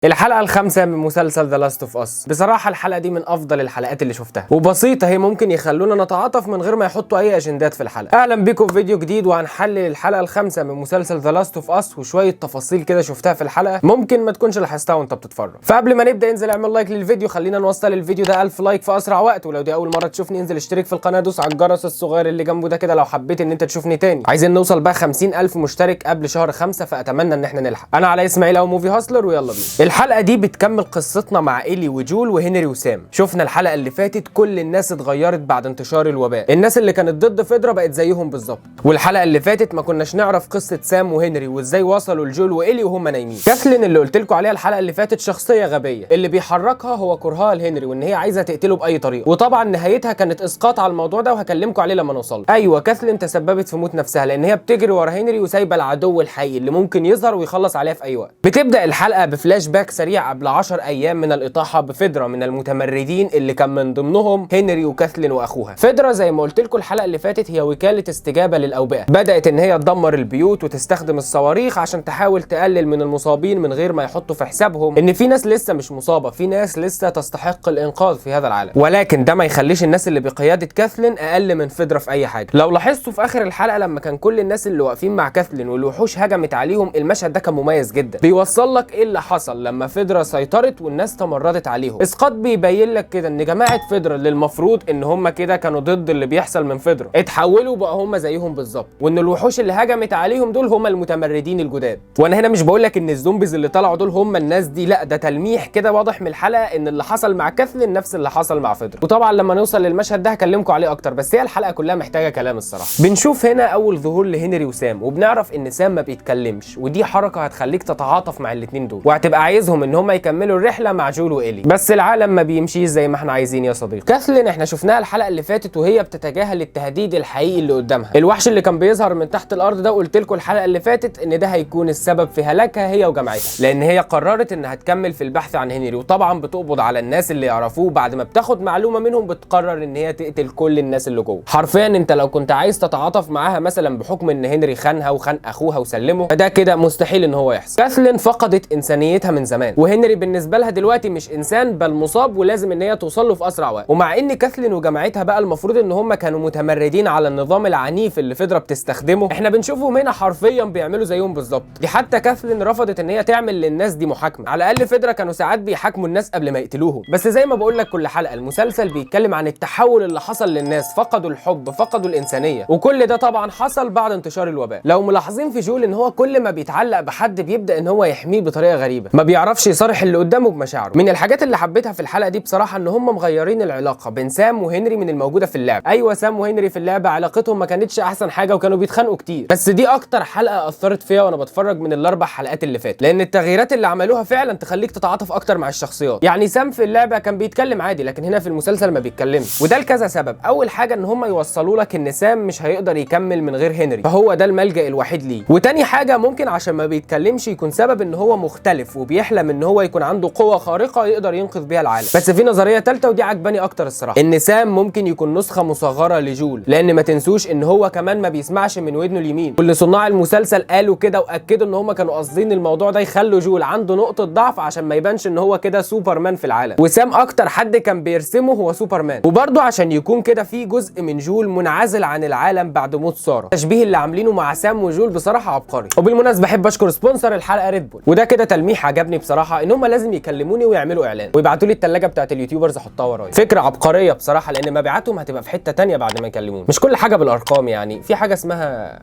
الحلقة الخامسة من مسلسل ذا لاست اوف اس. بصراحة الحلقة دي من أفضل الحلقات اللي شفتها، وبسيطة هي ممكن يخلونا نتعاطف من غير ما يحطوا أي أجندات في الحلقة. أهلا بيكم في فيديو جديد وهنحلل الحلقة الخامسة من مسلسل ذا لاست اوف اس وشوية تفاصيل كده شفتها في الحلقة ممكن ما تكونش لاحظتها وأنت بتتفرج. فقبل ما نبدأ انزل اعمل لايك للفيديو، خلينا نوصل الفيديو ده 1000 لايك في أسرع وقت، ولو دي أول مرة تشوفني انزل اشترك في القناة، دوس على الجرس الصغير اللي جنبه ده كده لو حبيت إن أنت تشوفني تاني. عايزين نوصل بقى 50000 مشترك قبل شهر 5، فأتمنى إن احنا نلحق. أنا علاء إسماعيل أو موفي هاسلر، ويلا بينا. الحلقة دي بتكمل قصتنا مع إيلي وجول وهنري وسام. شفنا الحلقة اللي فاتت كل الناس اتغيرت بعد انتشار الوباء، الناس اللي كانت ضد فيدرا بقت زيهم بالظبط. والحلقة اللي فاتت ما كناش نعرف قصة سام وهنري وازاي وصلوا لجول وإيلي وهم نايمين. كاثلين اللي قلت لكم عليها الحلقة اللي فاتت شخصية غبية، اللي بيحركها هو كرهها لهنري وان هي عايزة تقتله بأي طريقة، وطبعا نهايتها كانت اسقاط على الموضوع ده وهكلمكم عليه لما نوصل. ايوه، كاثلين تسببت في موت نفسها لان هي بتجري ورا هنري وسايبه العدو الحقيقي اللي ممكن يظهر ويخلص عليها في اي وقت. بتبدأ الحلقة بفلاش باك سريع قبل 10 ايام من الإطاحة بفيدرا من المتمردين اللي كان من ضمنهم هنري وكاثلين واخوها. فيدرا زي ما قلت لكم الحلقة اللي فاتت هي وكالة استجابة للأوبئة، بدأت ان هي تدمر البيوت وتستخدم الصواريخ عشان تحاول تقلل من المصابين من غير ما يحطوا في حسابهم ان في ناس لسه مش مصابة، في ناس لسه تستحق الانقاذ في هذا العالم. ولكن ده ما يخليش الناس اللي بقيادة كاثلين اقل من فيدرا في اي حاجة. لو لاحظتوا في اخر الحلقة لما كان كل الناس اللي واقفين مع كاثلين والوحوش هجمت عليهم، المشهد ده كان مميز جدا، بيوصل لك ايه اللي حصل لما فيدرا سيطرت والناس تمردت عليهم. اسقاط بيبين لك كده ان جماعة فيدرا اللي المفروض ان هم كده كانوا ضد اللي بيحصل من فيدرا اتحولوا بقى هم زيهم بالظبط، وان الوحوش اللي هجمت عليهم دول هم المتمردين الجداد. وانا هنا مش بقول لك ان الزومبيز اللي طلعوا دول هم الناس دي، لا، ده تلميح كده واضح من الحلقة ان اللي حصل مع كاثلين نفس اللي حصل مع فيدرا. وطبعا لما نوصل للمشهد ده هكلمكم عليه اكتر، بس هي الحلقة كلها محتاجة كلام الصراحة. بنشوف هنا اول ظهور لهنري وسام، وبنعرف ان سام ما بيتكلمش، ودي حركة هتخليك تتعاطف مع الاثنين دول وهتبقى عايزهم ان هم يكملوا الرحلة مع جول وإيلي. بس العالم ما بيمشيش زي ما احنا عايزين يا صديقي. كاثلين احنا شفناها الحلقة اللي فاتت وهي بتتجاهل التهديد الحقيقي اللي قدامها، الوحش اللي كان بيظهر من تحت الارض ده. قلت لكم الحلقة اللي فاتت ان ده هيكون السبب في هلاكها هي وجماعتها، لان هي قررت انها تكمل في البحث عن هنري، وطبعا بتقبض على الناس اللي يعرفوه. بعد ما بتاخد معلومة منهم بتقرر ان هي تقتل كل الناس اللي جوه. حرفيا انت لو كنت عايز تتعاطف معاها مثلا بحكم ان هنري خانها وخان اخوها وسلمه، فده كده مستحيل ان هو يحصل. كاثلين فقدت انسانيتها من زمان، وهنري بالنسبة لها دلوقتي مش انسان بل مصاب، ولازم ان هي توصل له في اسرع وقت. ومع ان كاثلين وجماعتها بقى المفروض ان هم كانوا متمردين على النظام العنيف اللي فيدرا بتستخدمه، احنا بنشوفهم هنا حرفيا بيعملوا زيهم بالظبط. دي حتى كاثلين رفضت ان هي تعمل للناس دي محاكمه، على الاقل فيدرا كانوا ساعات بيحاكموا الناس قبل ما يقتلوهم. بس زي ما بقول لك كل حلقه المسلسل بيتكلم عن التحول اللي حصل للناس، فقدوا الحب، فقدوا الانسانيه، وكل ده طبعا حصل بعد انتشار الوباء. لو ملاحظين في جول ان هو كل ما بيتعلق بحد بيبدا ان هو يحميه بطريقه غريبه، ما بيعرفش يصارح اللي قدامه بمشاعره. من الحاجات اللي حبيتها في الحلقه دي بصراحه ان هم مغيرين العلاقه بين سام وهنري من الموجوده في اللعب. ايوه، سام وهنري في اللعبه علاقتهم ما كانتش احسن حاجه وكانوا بيتخانقوا كتير، بس دي اكتر حلقه اثرت فيها وانا بتفرج من الاربع حلقات اللي فاتت، لان التغييرات اللي عملوها فعلا تخليك تتعاطف اكتر مع الشخصيات. يعني سام في اللعبه كان بيتكلم عادي، لكن هنا في المسلسل ما بيتكلمش، وده لكذا سبب. اول حاجه ان هم يوصلوا لك ان سام مش هيقدر يكمل من غير هنري، فهو ده الملجأ الوحيد ليه. وتاني حاجه ممكن عشان ما بيتكلمش يكون سبب ان هو مختلف وبيحلم ان هو يكون عنده قوه خارقه يقدر ينقذ بيها العالم. بس في نظريه ثالثه ودي عجباني اكتر الصراحه، ان سام ممكن يكون نسخه مصغره لجول، لان ما تنسوش ان هو كمان ما بيسمعش من ودنه اليمين، واللي صناع المسلسل قالوا كده واكدوا ان هم كانوا قاصدين الموضوع ده يخلوا جول عنده نقطه ضعف عشان ما يبانش ان هو كده سوبرمان في العالم، وسام اكتر حد كان بيرسمه هو سوبرمان. وبرده عشان يكون كده في جزء من جول منعزل عن العالم بعد موت ساره. التشبيه اللي عاملينه مع سام وجول بصراحه عبقري. وبالمناسبه احب اشكر سبونسر الحلقه ريد بول، وده كده تلميح عجبني بصراحه، ان هم لازم يكلموني ويعملوا اعلان ويبعتوا لي الثلاجه بتاعت اليوتيوبرز احطها ورايا. فكره عبقريه بصراحه، لان مبيعاتهم هتبقى في حته ثانيه بعد ما يكلموني. مش كل حاجه بالارقام، يعني في حاجه اسمها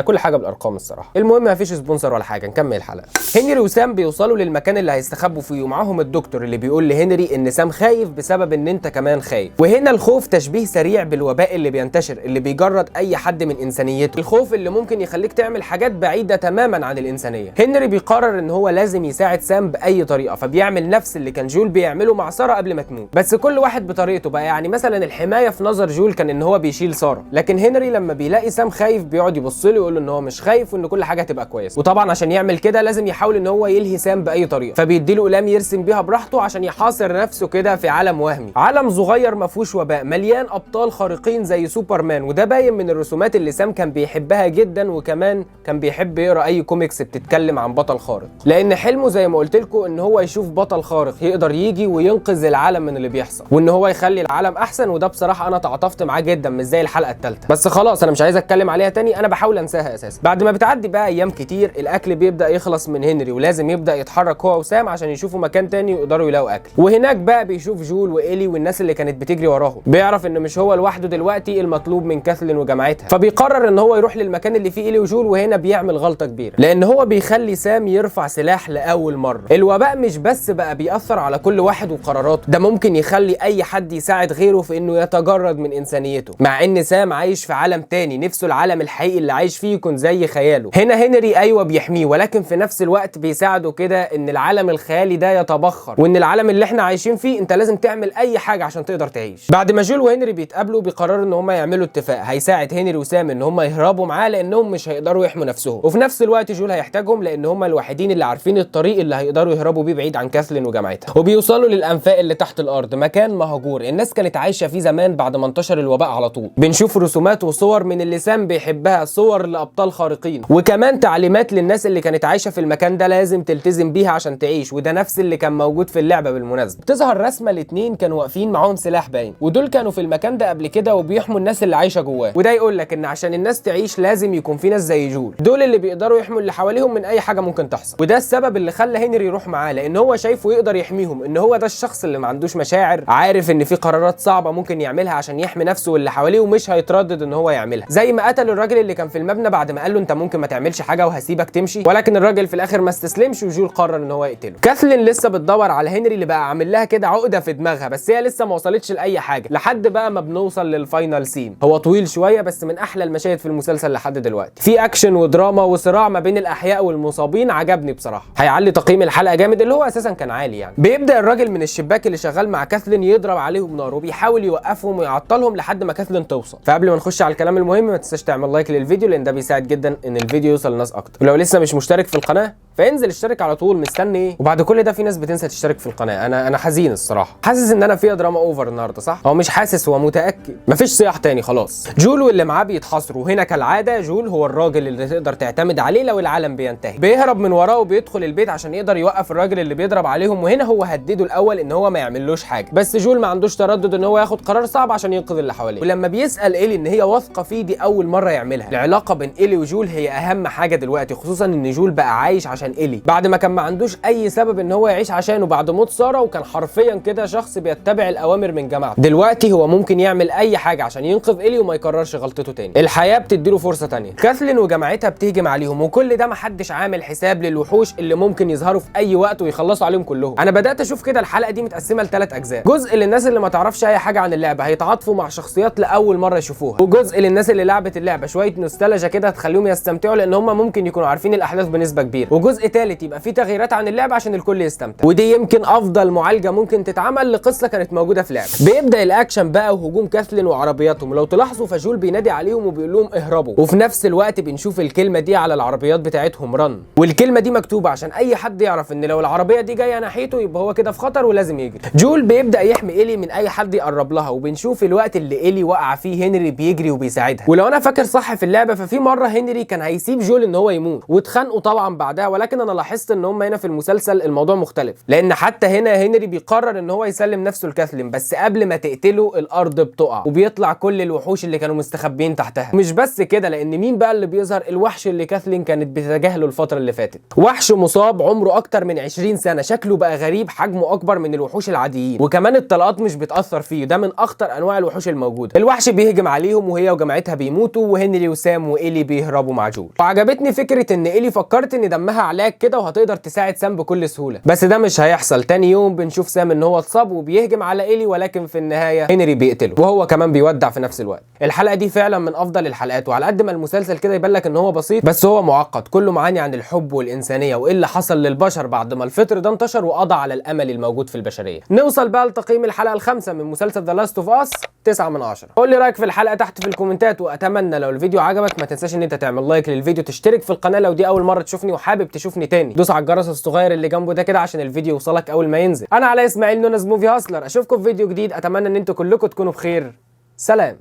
كل حاجه بالارقام الصراحه. المهم مفيش سبونسر ولا حاجه، نكمل الحلقه. هنري وسام بيوصلوا للمكان اللي هيستخبوا فيه، ومعاهم الدكتور اللي بيقول لهنري ان سام خايف بسبب ان انت كمان خايف. وهنا الخوف تشبيه سريع بالوباء اللي بينتشر، اللي بيجرد اي حد من انسانيته، الخوف اللي ممكن يخليك تعمل حاجات بعيده تماما عن الانسانيه. هنري بيقرر ان هو لازم يساعد سام باي طريقه، فبيعمل نفس اللي كان جول بيعمله مع ساره قبل ما تموت، بس كل واحد بطريقته بقى. يعني مثلا الحمايه في نظر جول كان ان هو بيشيل ساره، لكن هنري لما بيلاقي سام خايف بيقعد يبص له يقول له ان هو مش خايف وان كل حاجه هتبقى كويسه. وطبعا عشان يعمل كده لازم يحاول ان هو يلهي سام باي طريقه، فبيديله اقلام يرسم بيها براحته عشان يحاصر نفسه كده في عالم وهمي، عالم صغير ما فيهوش وباء، مليان ابطال خارقين زي سوبرمان. وده باين من الرسومات اللي سام كان بيحبها جدا، وكمان كان بيحب يقرا اي كوميكس بتتكلم عن بطل خارق، لان حلمه زي ما قلت لكم ان هو يشوف بطل خارق يقدر يجي وينقذ العالم من اللي بيحصل، وان هو يخلي العالم احسن. وده بصراحه انا تعاطفت معاه جدا، مش زي الحلقه الثالثه. بس خلاص انا مش عايز اتكلم عليها تاني، انا بحاول انساها اساسا. بعد ما بتعدي بقى ايام كتير، الاكل بيبدا يخلص من هنري، ولازم يبدا يتحرك هو وسام عشان يشوفوا مكان تاني يقدروا يلاقوا اكل. وهناك بقى بيشوف جول وإيلي والناس اللي كانت بتجري وراهم، بيعرف ان مش هو لوحده دلوقتي المطلوب من كاثلين وجماعتها، فبيقرر ان هو يروح للمكان اللي فيه إيلي وجول. وهنا بيعمل غلطه كبيره، لان هو بيخلي سام يرفع سلاح لاول مره. الوباء مش بس بقى بيأثر على كل واحد وقراراته، ده ممكن يخلي اي حد يساعد غيره في انه يتجرد من انسانيته، مع ان سام عايش في عالم تاني نفسه العالم الحقيقي اللي عايش فيه يكون زي خياله. هنا هنري ايوه بيحميه، ولكن في نفس الوقت بيساعده كده ان العالم الخيالي ده يتبخر، وان العالم اللي احنا عايشين فيه انت لازم تعمل اي حاجه عشان تقدر تعيش. بعد ما جول وهنري بيتقابلوا بيقرروا ان هم يعملوا اتفاق هيساعد هنري وسام ان هم يهربوا معاه، لانهم مش هيقدروا يحموا نفسهم، وفي نفس الوقت جول هيحتاجهم لان هم الوحيدين اللي عارفين الطريق اللي هيقدروا يهربوا بيه بعيد عن كاثلين وجماعتها. وبيوصلوا للانفاق اللي تحت الارض، مكان مهجور الناس كانت عايشه فيه زمان بعد ما انتشر الوباء على طول. بنشوف رسومات وصور من اللي سام بيحبها، صور لابطال خارقين، وكمان تعليمات للناس اللي كانت عايشه في المكان ده لازم تلتزم بيها عشان تعيش. وده نفس اللي كان موجود في اللعبه بالمناسبه. بتظهر رسمه لاتنين كانوا واقفين معاهم سلاح باين، ودول كانوا في المكان ده قبل كده وبيحموا الناس اللي عايشه جواه. وده يقول لك ان عشان الناس تعيش لازم يكون في ناس زي جول، دول اللي بيقدروا يحموا اللي حواليهم من اي حاجه ممكن تحصل. وده السبب اللي خلى هنري يروح معاه، لان هو شايفه يقدر يحميهم، ان هو ده الشخص اللي ما عندوش مشاعر، عارف ان في قرارات صعبه ممكن يعملها عشان يحمي نفسه واللي حواليه، ومش هيتردد ان هو يعملها. زي ما قتل الراجل اللي كان في المبنى بعد ما قال له انت ممكن ما تعملش حاجه وهسيبك تمشي، ولكن الراجل في الاخر ما استسلمش وجول قرر ان هو يقتله. كاثلين لسه بتدور على هنري اللي بقى عامل لها كده عقده في دماغها، بس هي لسه ما وصلتش لاي حاجه لحد بقى ما بنوصل للفاينل سين. هو طويل شويه بس من احلى المشاهد في المسلسل لحد دلوقتي، في اكشن ودراما وصراع ما بين الاحياء والمصابين، عجبني بصراحه. هيعلي تقييم الحلقه جامد اللي هو اساسا كان عالي يعني. بيبدا الراجل من الشباك اللي شغال مع كاثلين يضرب عليهم نار، وبيحاول يوقفهم ويعطلهم لحد ما كاثلين توصل. فقبل ما نخش على الكلام المهم ما تنساش تعمل لايك للفيديو، لان ده بيساعد جدا ان الفيديو يوصل لناس اكتر. ولو لسه مش مشترك في القناه فانزل اشترك على طول، مستني ايه؟ وبعد كل ده في ناس بتنسى تشترك في القناه. انا حزين الصراحه، حاسس ان انا فيها دراما اوفر النهارده، صح؟ هو مش حاسس، هو متاكد. مفيش صياح تاني خلاص. جول واللي معاه بيتحاصروا، وهنا كالعاده جول هو الراجل اللي تقدر تعتمد عليه لو العالم بينتهي. بيهرب من وراه وبيدخل البيت عشان يقدر يوقف الراجل اللي بيضرب عليهم، وهنا هو هدده الاول ان هو ما يعملوش حاجه، بس جول ما عندوش تردد ان هو ياخد قرار صعب عشان ينقذ اللي حواليه. ولما بيسال إيلي ان هي واثقه فيه، دي اول مره يعملها. العلاقه بين إيلي وجول هي اهم حاجه دلوقتي، خصوصا ان جول بقى عايش عشان إيلي بعد ما كان ما عندوش اي سبب ان هو يعيش عشانه بعد موت ساره، وكان حرفيا كده شخص بيتبع الاوامر من جماعته. دلوقتي هو ممكن يعمل اي حاجه عشان ينقذ إيلي وما يكررش غلطته تاني. الحياه بتديله فرصه تانيه. كاثلين وجماعتها بتهجم عليهم، وكل ده محدش عامل حساب للوحوش اللي ممكن يظهروا في اي وقت ويخلصوا عليهم كلهم. انا بدات اشوف كده الحلقه دي متقسمه ل3 اجزاء، جزء للناس اللي ما تعرفش اي حاجه عن اللعبه هيتعاطفوا مع شخصيات لاول مره يشوفوها، وجزء للناس اللي لعبت اللعبه شويه نوستالجيا كده تخليهم يستمتعوا لان هم ممكن يكونوا عارفين الاحداث بنسبه كبيره، وجزء ثالث يبقى فيه تغييرات عن اللعبه عشان الكل يستمتع. ودي يمكن افضل معالجه ممكن تتعمل لقصه كانت موجوده في لعبه. بيبدا الاكشن بقى وهجوم كاثلين وعربياتهم، ولو تلاحظوا فجول بينادي عليهم وبيقول لهم اهربوا، وفي نفس الوقت بنشوف الكلمه دي على العربيات بتاعتهم رن، والكلمه دي مكتوبه عشان اي حد يعرف ان لو العربيه دي جايه ناحيته يبقى هو كده في خطر ولازم يجري. جول بيبدا يحمي إيلي من اي حد يقرب لها، وبنشوف الوقت اللي إيلي وقع فيه هنري بيجري وبيساعدها. ولو انا فاكر صح في اللعبه ففي مره هنري كان هيسيب جول ان هو يموت، واتخانقوا طبعا بعدها، ولكن انا لاحظت ان هم هنا في المسلسل الموضوع مختلف، لان حتى هنا هنري بيقرر ان هو يسلم نفسه لكاثلين، بس قبل ما تقتله الارض بتقع وبيطلع كل الوحوش اللي كانوا مستخبيين تحتها. مش بس كده، لان مين بقى اللي بيظهر؟ الوحش اللي كاثلين كانت بتتجاهله الفتره اللي فاتت، وحش مصاب عمره اكتر من 20 سنه، شكله بقى غريب، حجمه اكبر من الوحوش العاديين، وكمان الطلقات مش بتاثر فيه، ده من اخطر انواع الوحوش الموجوده. الوحش بيهجم عليهم وهي وجماعتها بيموتوا، وهنري وسام وإيلي بيهربوا مع جول. وعجبتني فكره ان إيلي فكرت ان دمها علاج كده وهتقدر تساعد سام بكل سهوله، بس ده مش هيحصل. تاني يوم بنشوف سام ان هو اتصاب وبيهجم على إيلي، ولكن في النهايه هنري بيقتله وهو كمان بيودع في نفس الوقت. الحلقه دي فعلا من افضل الحلقات، وعلى قد ما المسلسل كده يبان لك ان هو بسيط بس هو معقد، كله معاني عن الحب والانسانيه وايه اللي حصل للبشر بعد ما الفطر ده انتشر وقضى على الامل الموجود في البشريه. نوصل بقى لتقييم الحلقه ال5 من مسلسل ذا لاست اوف اس. 9 من 10. قول لي رايك في الحلقه تحت في الكومنتات، واتمنى لو الفيديو عجبك ما تنساش ان انت تعمل لايك للفيديو، تشترك في القناه لو دي اول مره تشوفني وحابب تشوفني تاني، دوس على الجرس الصغير اللي جنبه ده كده عشان الفيديو يوصلك اول ما ينزل. انا علاء اسماعيل نونز موفي هاسلر، اشوفكم في فيديو جديد، اتمنى ان انتوا كلكم تكونوا بخير. سلام.